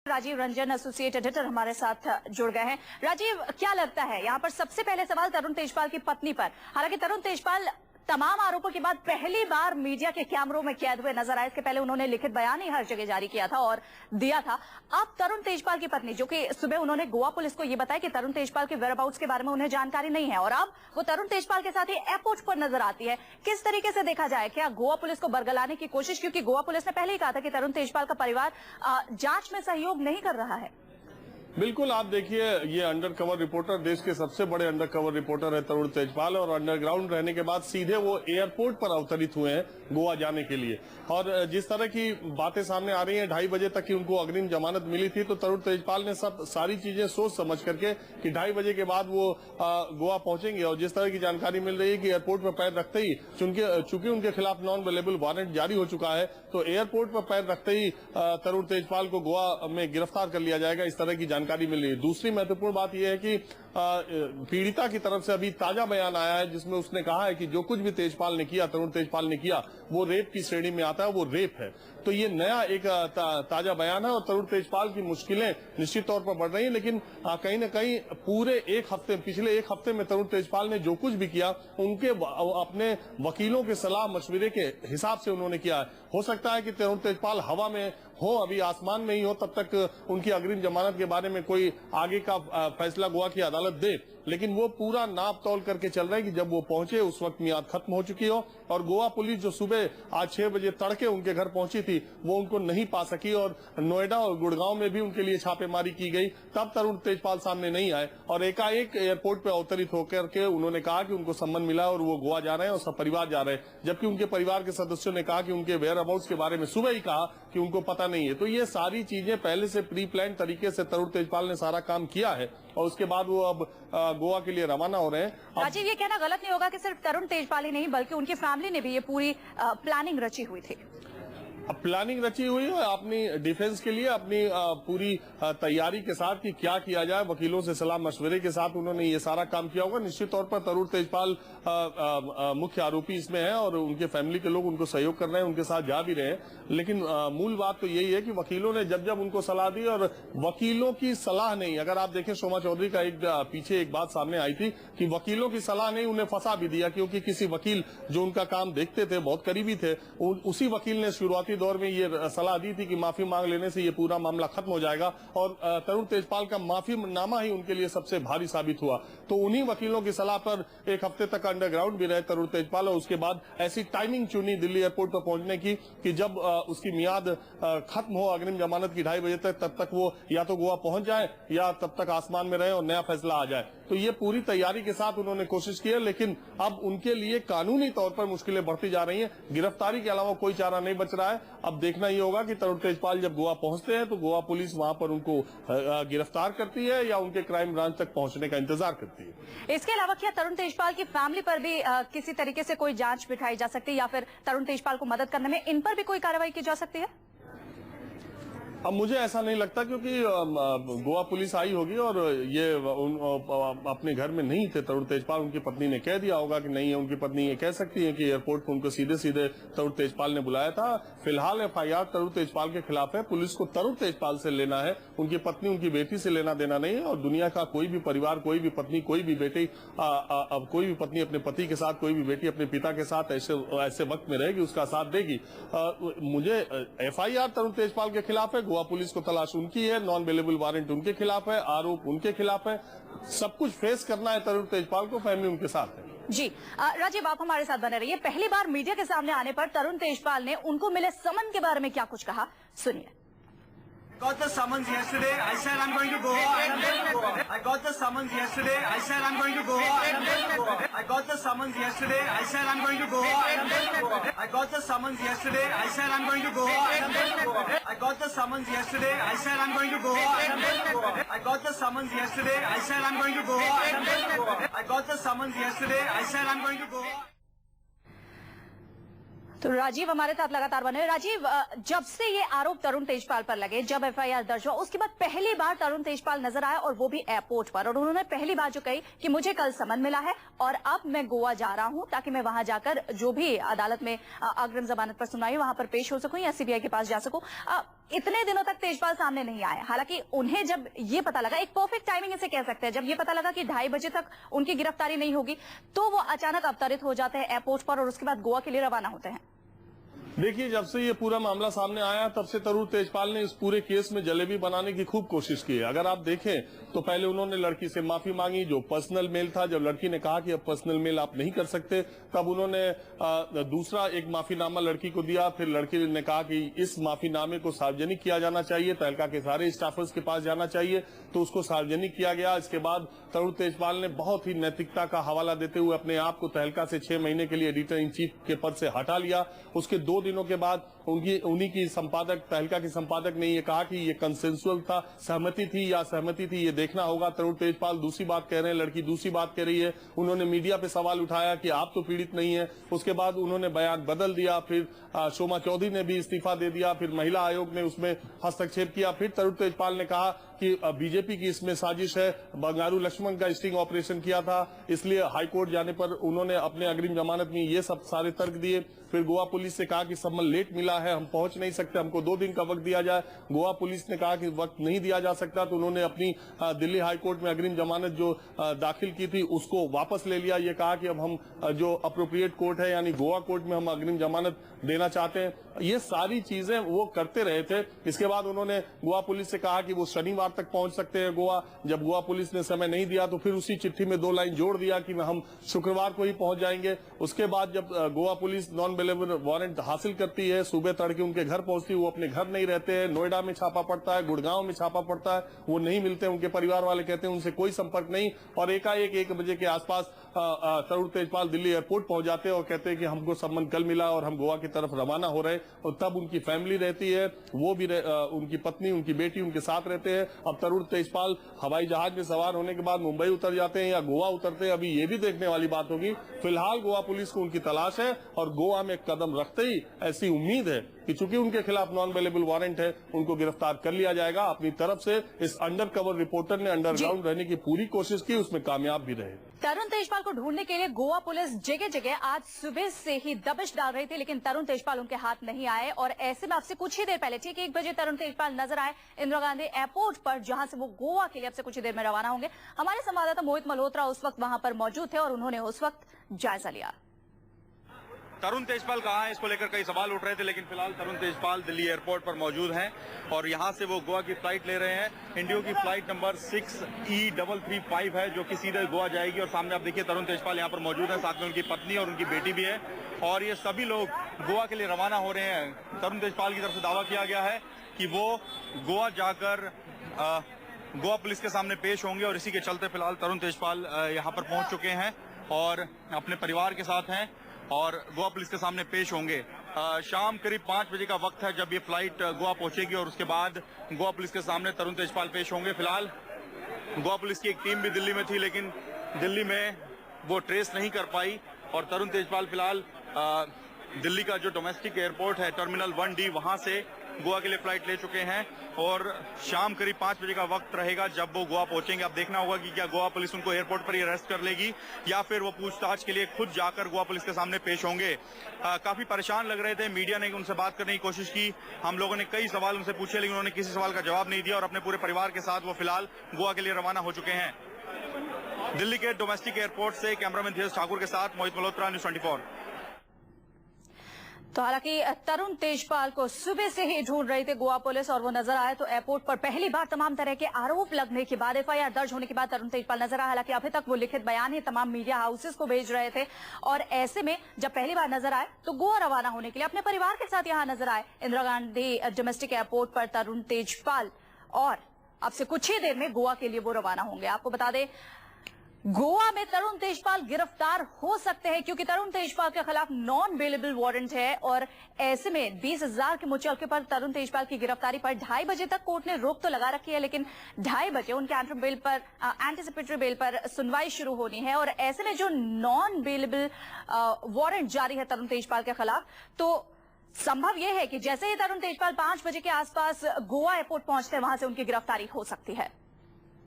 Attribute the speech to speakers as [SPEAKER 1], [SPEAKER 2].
[SPEAKER 1] Rajiv Ranjan associate editor हमारे साथ जुड़ गए हैं। राजीव, क्या लगता है यहाँ पर सबसे पहले सवाल तरुण तेजपाल की पत्नी पर। हालांकि तरुण तेजपाल तमाम आरोपों के बाद पहली बार मीडिया के कैमरों में कैद हुए नजर आए। इसके पहले उन्होंने लिखित बयान ही हर जगह जारी किया था और दिया था। अब तरुण तेजपाल की पत्नी, जो कि सुबह उन्होंने गोवा पुलिस को यह बताया कि तरुण तेजपाल के वेयरअबाउट्स के बारे में उन्हें जानकारी नहीं है, और अब वो तरुण तेजपाल के साथ ही एयरपोर्ट पर नजर आती है। किस तरीके से देखा जाए, क्या गोवा पुलिस को बरगलाने की कोशिश, क्योंकि गोवा पुलिस ने पहले ही कहा था कि तरुण तेजपाल का परिवार जांच में सहयोग नहीं कर रहा है।
[SPEAKER 2] बिल्कुल, आप देखिए, ये अंडर कवर रिपोर्टर, देश के सबसे बड़े अंडर कवर रिपोर्टर है तरुण तेजपाल, और अंडरग्राउंड रहने के बाद सीधे वो एयरपोर्ट पर अवतरित हुए हैं गोवा जाने के लिए। और जिस तरह की बातें सामने आ रही हैं, 2:30 बजे तक की उनको अग्रिम जमानत मिली थी, तो तरुण तेजपाल ने सारी चीजें सोच समझ करके कि 2:30 बजे के बाद वो गोवा पहुंचेंगे। और जिस तरह की जानकारी मिल रही है कि एयरपोर्ट पर पैर रखते ही, चूंकि उनके खिलाफ नॉन अवेलेबल वारंट जारी हो चुका है, तो एयरपोर्ट पर पैर रखते ही तरुण तेजपाल को गोवा में गिरफ्तार कर लिया जाएगा, इस तरह की जानकारी मिल रही है। दूसरी महत्वपूर्ण बात यह है कि पीड़िता की तरफ से अभी ताजा बयान आया है, जिसमें उसने कहा है कि जो कुछ भी तेजपाल ने किया, तरुण तेजपाल ने किया, वो रेप की श्रेणी में आता है, वो रेप है। तो ये नया एक ताजा बयान है, और तरुण तेजपाल की मुश्किलें निश्चित तौर पर बढ़ रही हैं। लेकिन कहीं न कहीं पिछले एक हफ्ते में तरुण तेजपाल ने जो कुछ भी किया, उनके अपने वकीलों के सलाह मशविरे के हिसाब से उन्होंने किया है। हो सकता है कि तरुण तेजपाल हवा में हो, अभी आसमान में ही हो, तब तक उनकी अग्रिम जमानत के बारे में कोई आगे का फैसला गोवा की अदालत दे, लेकिन वो पूरा नाप तौल करके चल रहा है कि जब वो पहुंचे उस वक्त मियाद खत्म हो चुकी हो। और गोवा पुलिस जो सुबह आज 6 बजे तड़के उनके घर पहुंची थी, वो उनको नहीं पा सकी, और नोएडा और गुड़गांव में भी उनके लिए छापेमारी की गई, तब तरुण तेजपाल सामने नहीं आए। और एकाएक एयरपोर्ट पर अवतरित होकर के उन्होंने कहा कि उनको सम्मन मिला और वो गोवा जा रहे हैं और सब परिवार जा रहे हैं, जबकि उनके परिवार के सदस्यों ने कहा कि उनके वेयर अबाउट्स के बारे में सुबह ही कहा कि उनको पता नहीं है। तो ये सारी चीजें पहले से प्री प्लान तरीके से तरुण तेजपाल ने सारा काम किया है, और उसके बाद वो अब गोवा के लिए रवाना हो रहे हैं।
[SPEAKER 1] राजीव, ये कहना गलत नहीं होगा कि सिर्फ तरुण तेजपाल ही नहीं, बल्कि उनकी फैमिली ने भी ये पूरी प्लानिंग रची हुई थी।
[SPEAKER 2] प्लानिंग रची हुई है अपनी डिफेंस के लिए, अपनी पूरी तैयारी के साथ कि क्या किया जाए, वकीलों से सलाह मशवरे के साथ उन्होंने ये सारा काम किया होगा। निश्चित तौर पर तरुण तेजपाल मुख्य आरोपी इसमें है, और उनके फैमिली के लोग उनको सहयोग कर रहे हैं, उनके साथ जा भी रहे हैं। लेकिन मूल बात तो यही है कि वकीलों ने जब उनको सलाह दी, और वकीलों की सलाह नहीं, अगर आप देखें शोमा चौधरी का पीछे एक बात सामने आई थी कि वकीलों की सलाह नहीं, उन्हें फंसा भी दिया, क्योंकि किसी वकील जो उनका काम देखते थे, बहुत करीबी थे, उसी वकील ने शुरुआती दौर में ये सलाह दी थी कि माफी मांग लेने से ये पूरा मामला खत्म हो जाएगा, और तरुण तेजपाल का माफीनामा ही उनके लिए सबसे भारी साबित हुआ। तो उन्हीं वकीलों की सलाह पर एक हफ्ते तक अंडरग्राउंड भी रहे तरुण तेजपाल, और उसके बाद ऐसी टाइमिंग चुनी दिल्ली एयरपोर्ट पर पहुंचने की कि जब उसकी मियाद खत्म हो अग्रिम जमानत की 2:30 बजे तक, तब तक वो या तो गोवा पहुंच जाए या तब तक आसमान में रहे और नया फैसला आ जाए। तो ये पूरी तैयारी के साथ उन्होंने कोशिश की है, लेकिन अब उनके लिए कानूनी तौर पर मुश्किलें बढ़ती जा रही हैं। गिरफ्तारी के अलावा कोई चारा नहीं बच रहा है। अब देखना ये होगा कि तरुण तेजपाल जब गोवा पहुंचते हैं तो गोवा पुलिस वहां पर उनको गिरफ्तार करती है या उनके क्राइम ब्रांच तक पहुंचने का इंतजार करती है।
[SPEAKER 1] इसके अलावा क्या तरुण तेजपाल की फैमिली पर भी किसी तरीके से कोई जांच बिठाई जा सकती है, या फिर तरुण तेजपाल को मदद करने में इन पर भी कोई कार्रवाई की जा सकती है?
[SPEAKER 2] अब मुझे ऐसा नहीं लगता, क्योंकि गोवा पुलिस आई होगी और ये अपने घर में नहीं थे तरुण तेजपाल। उनकी पत्नी ने कह दिया होगा कि नहीं है। उनकी पत्नी ये कह सकती है कि एयरपोर्ट पर उनको सीधे सीधे तरुण तेजपाल ने बुलाया था। फिलहाल FIR तरुण तेजपाल के खिलाफ है। पुलिस को तरुण तेजपाल से लेना है, उनकी पत्नी उनकी बेटी से लेना देना नहीं है। और दुनिया का कोई भी परिवार, कोई भी पत्नी, कोई भी बेटी, कोई भी पत्नी अपने पति के साथ, कोई भी बेटी अपने पिता के साथ ऐसे वक्त में रहेगी, उसका साथ देगी। मुझे FIR तरुण तेजपाल के खिलाफ है, गोवा पुलिस को तलाश उनकी है, नॉन अवेलेबल वारंट उनके खिलाफ है, आरोप उनके खिलाफ है। सब कुछ फेस करना है तरुण तेजपाल को, फैमिली उनके साथ है।
[SPEAKER 1] जी राजीव, आप हमारे साथ बने रहिए। पहली बार मीडिया के सामने आने पर तरुण तेजपाल ने उनको मिले समन के बारे में क्या कुछ कहा, सुनिए।
[SPEAKER 3] I got the summons yesterday. I said I'm going to Goa. I got the summons yesterday. I said I'm going to Goa. I got the summons yesterday. I said I'm going to Goa. I got the summons yesterday. I said I'm going to Goa. I got the summons yesterday. I said I'm going to Goa. I got the summons yesterday. I said I'm going to Goa. I got the summons yesterday. I said I'm going to Goa.
[SPEAKER 1] तो राजीव हमारे साथ लगातार बने हुए। राजीव, जब से ये आरोप तरुण तेजपाल पर लगे, जब एफआईआर दर्ज हुआ, उसके बाद पहली बार तरुण तेजपाल नजर आया और वो भी एयरपोर्ट पर, और उन्होंने पहली बार जो कही कि मुझे कल समन मिला है और अब मैं गोवा जा रहा हूं ताकि मैं वहां जाकर जो भी अदालत में अग्रिम जमानत पर सुनवाई वहां पर पेश हो सकूं या सीबीआई के पास जा सकूं। इतने दिनों तक तेजपाल सामने नहीं आए, हालांकि उन्हें जब ये पता लगा, एक परफेक्ट टाइमिंग इसे कह सकते हैं, जब ये पता लगा कि 2:30 बजे तक उनकी गिरफ्तारी नहीं होगी तो वो अचानक अवतरित हो जाते हैं एयरपोर्ट पर और उसके बाद गोवा के लिए रवाना होते हैं।
[SPEAKER 2] देखिए, जब से ये पूरा मामला सामने आया तब से तरुण तेजपाल ने इस पूरे केस में जलेबी बनाने की खूब कोशिश की है। अगर आप देखें तो पहले उन्होंने लड़की से माफी मांगी, जो पर्सनल मेल था। जब लड़की ने कहा कि अब पर्सनल मेल आप नहीं कर सकते, तब उन्होंने दूसरा एक माफीनामा लड़की को दिया। फिर लड़की ने कहा कि इस माफीनामे को सार्वजनिक किया जाना चाहिए, तहलका के सारे स्टाफर्स के पास जाना चाहिए, तो उसको सार्वजनिक किया गया। इसके बाद तरुण तेजपाल ने बहुत ही नैतिकता का हवाला देते हुए अपने आप को तहलका से 6 महीने के लिए एडिटर इन चीफ के पद से हटा लिया। उसके 2 दिनों के बाद उन्हीं की संपादक, तहलका की संपादक ने ये कहा कि ये कंसेंसुअल था, सहमति थी या सहमति थी, ये देखना होगा। तरुण तेजपाल दूसरी बात कह रहे हैं, लड़की दूसरी बात कह रही है। उन्होंने मीडिया पे सवाल उठाया कि आप तो पीड़ित नहीं है। उसके बाद उन्होंने बयान बदल दिया। फिर शोमा चौधरी ने भी इस्तीफा दे दिया। फिर महिला आयोग ने उसमें हस्तक्षेप किया। फिर तरुण तेजपाल ने कहा कि बीजेपी की इसमें साजिश है, बंगारू लक्ष्मण का स्टिंग ऑपरेशन किया था, इसलिए हाईकोर्ट जाने पर उन्होंने अपने अग्रिम जमानत में ये सब सारे तर्क दिए। फिर गोवा पुलिस से कहा कि सम्मन लेट मिला है, हम पहुंच नहीं सकते, हमको 2 दिन का वक्त दिया जाए। गोवा पुलिस ने कहा कि वक्त नहीं दिया जा सकता, तो उन्होंने अपनी दिल्ली हाईकोर्ट में अग्रिम जमानत जो दाखिल की थी उसको वापस ले लिया। ये कहा कि अब हम जो अप्रोप्रिएट कोर्ट है यानी गोवा कोर्ट में हम अग्रिम जमानत देना चाहते हैं। ये सारी चीजें वो करते रहे थे। इसके बाद उन्होंने गोवा पुलिस से कहा कि वो शनिवार तक पहुंच सकते हैं गोवा। जब गोवा पुलिस ने समय नहीं दिया तो फिर उसी चिट्ठी में 2 लाइन जोड़ दिया कि हम शुक्रवार को ही पहुंच जाएंगे। उसके बाद जब Goa police non bailable warrant हासिल करती है, सुबह तड़के उनके घर पहुंचती है, वो अपने घर नहीं रहते हैं। नोएडा में छापा पड़ता है, गुड़गांव में छापा पड़ता है, वो नहीं मिलते। उनके परिवार वाले कहते हैं उनसे कोई संपर्क नहीं, और एकाएक 1 बजे के आसपास तरुण तेजपाल दिल्ली एयरपोर्ट पहुंच जाते हैं और कहते हैं कि हमको सम्मन कल मिला और हम गोवा की तरफ रवाना हो रहे हैं। और तब उनकी फैमिली रहती है, वो भी उनकी पत्नी, उनकी बेटी उनके साथ रहते हैं। अब तरुण तेजपाल हवाई जहाज में सवार होने के बाद मुंबई उतर जाते हैं या गोवा उतरते हैं, अभी ये भी देखने वाली बात होगी। फिलहाल गोवा पुलिस को उनकी तलाश है और गोवा में कदम रखते ही ऐसी उम्मीद है कि चूंकि उनके खिलाफ नॉन अवेलेबल वारंट है, उनको गिरफ्तार कर लिया जाएगा। अपनी तरफ से इस अंडर कवर रिपोर्टर ने अंडरग्राउंड रहने की पूरी कोशिश की, उसमें कामयाब भी रहे।
[SPEAKER 1] तरुण तेजपाल को ढूंढने के लिए गोवा पुलिस जगह जगह आज सुबह से ही दबिश डाल रही थी, लेकिन तरुण तेजपाल उनके हाथ नहीं आए। और ऐसे में आपसे कुछ ही देर पहले, ठीक 1 बजे तरुण तेजपाल नजर आए इंदिरा गांधी एयरपोर्ट पर, जहां से वो गोवा के लिए अब से कुछ ही देर में रवाना होंगे। हमारे संवाददाता मोहित मल्होत्रा उस वक्त वहां पर मौजूद थे और उन्होंने उस वक्त जायजा लिया।
[SPEAKER 4] तरुण तेजपाल कहाँ है, इसको लेकर कई सवाल उठ रहे थे, लेकिन फिलहाल तरुण तेजपाल दिल्ली एयरपोर्ट पर मौजूद हैं और यहाँ से वो गोवा की फ्लाइट ले रहे हैं। इंडियो की फ्लाइट नंबर 6E335 है जो कि सीधे गोवा जाएगी। और सामने आप देखिए तरुण तेजपाल यहाँ पर मौजूद है, साथ में उनकी पत्नी और उनकी बेटी भी है, और ये सभी लोग गोवा के लिए रवाना हो रहे हैं। तरुण तेजपाल की तरफ से दावा किया गया है कि वो गोवा जाकर गोवा पुलिस के सामने पेश होंगे, और इसी के चलते फिलहाल तरुण तेजपाल यहाँ पर पहुंच चुके हैं और अपने परिवार के साथ हैं और गोवा पुलिस के सामने पेश होंगे। शाम करीब 5 बजे का वक्त है जब ये फ्लाइट गोवा पहुंचेगी और उसके बाद गोवा पुलिस के सामने तरुण तेजपाल पेश होंगे। फिलहाल गोवा पुलिस की एक टीम भी दिल्ली में थी, लेकिन दिल्ली में वो ट्रेस नहीं कर पाई और तरुण तेजपाल फिलहाल दिल्ली का जो डोमेस्टिक एयरपोर्ट है टर्मिनल 1D, वहां से गोवा के लिए फ्लाइट ले चुके हैं और शाम करीब 5 बजे का वक्त रहेगा जब वो गोवा पहुंचेंगे। अब देखना होगा कि क्या गोवा पुलिस उनको एयरपोर्ट पर ही अरेस्ट कर लेगी या फिर वो पूछताछ के लिए खुद जाकर गोवा पुलिस के सामने पेश होंगे। काफी परेशान लग रहे थे, मीडिया ने उनसे बात करने की कोशिश की, हम लोगों ने कई सवाल उनसे पूछे, लेकिन उन्होंने किसी सवाल का जवाब नहीं दिया और अपने पूरे परिवार के साथ वो फिलहाल गोवा के लिए रवाना हो चुके हैं। दिल्ली के डोमेस्टिक एयरपोर्ट से कैमरामैन धीरज ठाकुर के साथ मोहित मल्होत्रा, न्यूज़ 24।
[SPEAKER 1] तो हालांकि तरुण तेजपाल को सुबह से ही ढूंढ रही थी गोवा पुलिस और वो नजर आए तो एयरपोर्ट पर पहली बार तमाम तरह के आरोप लगने के बाद, एफआईआर दर्ज होने के बाद तरुण तेजपाल नजर आया। हालांकि अभी तक वो लिखित बयान ही तमाम मीडिया हाउसेस को भेज रहे थे और ऐसे में जब पहली बार नजर आए तो गोवा रवाना होने के लिए अपने परिवार के साथ यहाँ नजर आए इंदिरा गांधी डोमेस्टिक एयरपोर्ट पर तरुण तेजपाल, और अब से कुछ ही देर में गोवा के लिए वो रवाना होंगे। आपको बता दें गोवा में तरुण तेजपाल गिरफ्तार हो सकते हैं क्योंकि तरुण तेजपाल के खिलाफ नॉन बेलेबल वारंट है और ऐसे में 20,000 के मुचलके पर तरुण तेजपाल की गिरफ्तारी पर 2:30 बजे तक कोर्ट ने रोक तो लगा रखी है, लेकिन 2:30 बजे उनके एंटीसिपेटरी बेल पर सुनवाई शुरू होनी है और ऐसे में जो नॉन बेलेबल वारंट जारी है तरुण तेजपाल के खिलाफ, तो संभव यह है कि जैसे ही तरुण तेजपाल 5 बजे के आसपास गोवा एयरपोर्ट पहुंचते हैं वहां से उनकी गिरफ्तारी हो सकती है।